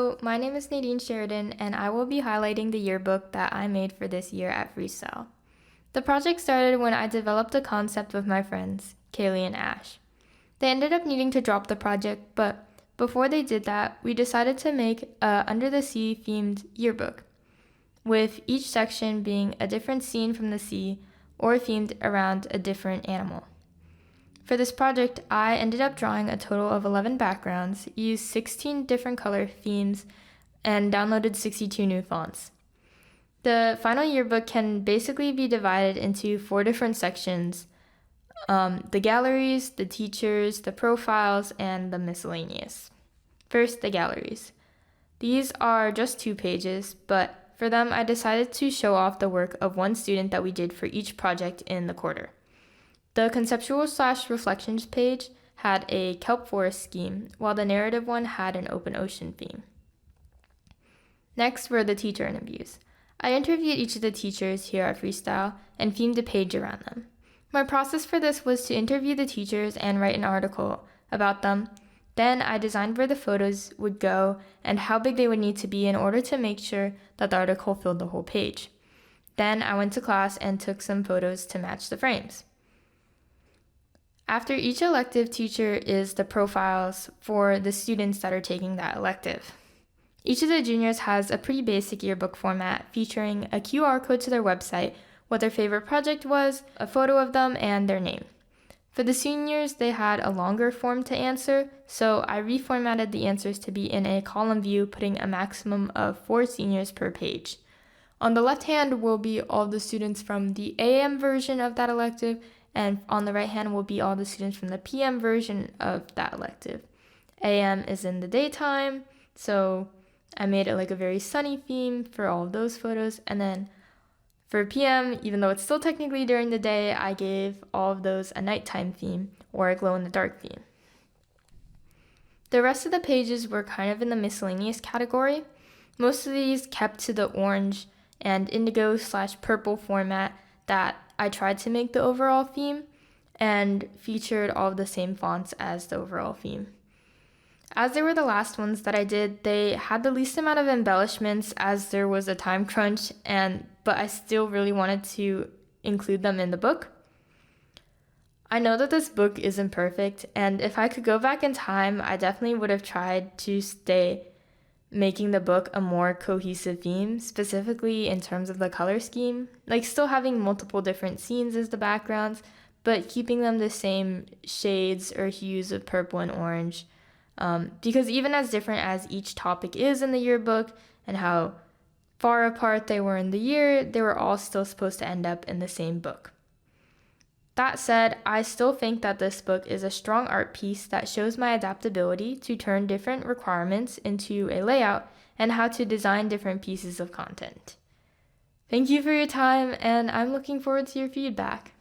Hello, my name is Nadine Sheridan, and I will be highlighting the yearbook that I made for this year at Freestyle. The project started when I developed a concept with my friends, Kaylee and Ash. They ended up needing to drop the project, but before they did that, we decided to make a Under the Sea themed yearbook, with each section being a different scene from the sea or themed around a different animal. For this project, I ended up drawing a total of 11 backgrounds, used 16 different color themes, and downloaded 62 new fonts. The final yearbook can basically be divided into 4 different sections: the galleries, the teachers, the profiles, and the miscellaneous. First, the galleries. These are just 2 pages, but for them, I decided to show off the work of one student that we did for each project in the quarter. The conceptual/reflections page had a kelp forest scheme, while the narrative one had an open ocean theme. Next were the teacher interviews. I interviewed each of the teachers here at Freestyle and themed a page around them. My process for this was to interview the teachers and write an article about them. Then I designed where the photos would go and how big they would need to be in order to make sure that the article filled the whole page. Then I went to class and took some photos to match the frames. After each elective teacher is the profiles for the students that are taking that elective. Each of the juniors has a pretty basic yearbook format featuring a QR code to their website, what their favorite project was, a photo of them, and their name. For the seniors, they had a longer form to answer, so I reformatted the answers to be in a column view, putting a maximum of 4 seniors per page. On the left hand will be all the students from the AM version of that elective, and on the right hand will be all the students from the PM version of that elective. AM is in the daytime, so I made it like a very sunny theme for all of those photos. And then for PM, even though it's still technically during the day, I gave all of those a nighttime theme or a glow-in-the-dark theme. The rest of the pages were kind of in the miscellaneous category. Most of these kept to the orange and indigo/purple format that I tried to make the overall theme and featured all of the same fonts as the overall theme. As they were the last ones that I did, they had the least amount of embellishments as there was a time crunch, but I still really wanted to include them in the book. I know that this book isn't perfect, and if I could go back in time, I definitely would have tried to stay making the book a more cohesive theme, specifically in terms of the color scheme, like still having multiple different scenes as the backgrounds, but keeping them the same shades or hues of purple and orange. Because even as different as each topic is in the yearbook and how far apart they were in the year, they were all still supposed to end up in the same book. That said, I still think that this book is a strong art piece that shows my adaptability to turn different requirements into a layout and how to design different pieces of content. Thank you for your time, and I'm looking forward to your feedback.